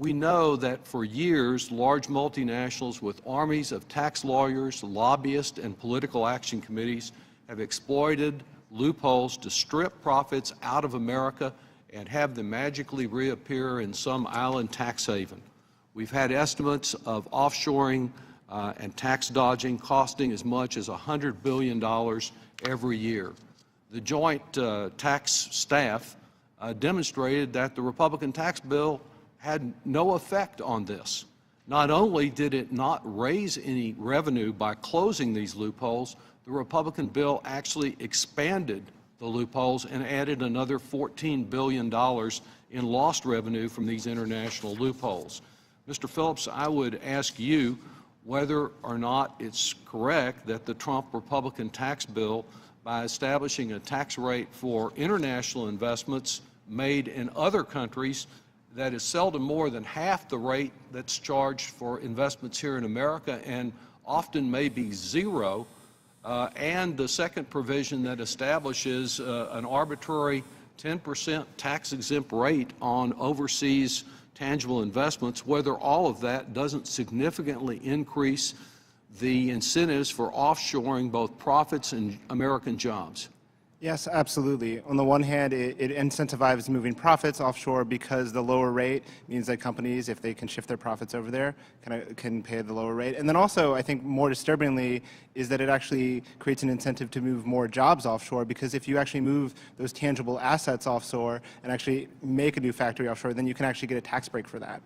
We know that for years, large multinationals with armies of tax lawyers, lobbyists, and political action committees have exploited loopholes to strip profits out of America and have them magically reappear in some island tax haven. We've had estimates of offshoring and tax dodging costing as much as $100 billion every year. The Joint Tax Staff demonstrated that the Republican tax bill had no effect on this. Not only did it not raise any revenue by closing these loopholes, the Republican bill actually expanded the loopholes and added another $14 billion in lost revenue from these international loopholes. Mr. Phillips, I would ask you whether or not it's correct that the Trump Republican tax bill, by establishing a tax rate for international investments made in other countries that is seldom more than half the rate that's charged for investments here in America and often may be zero, and the second provision that establishes an arbitrary 10% tax-exempt rate on overseas tangible investments, whether all of that doesn't significantly increase the incentives for offshoring both profits and American jobs. Yes, absolutely. On the one hand, it incentivizes moving profits offshore because the lower rate means that companies, if they can shift their profits over there, can pay the lower rate. And then also, I think more disturbingly, is that it actually creates an incentive to move more jobs offshore, because if you actually move those tangible assets offshore and actually make a new factory offshore, then you can actually get a tax break for that.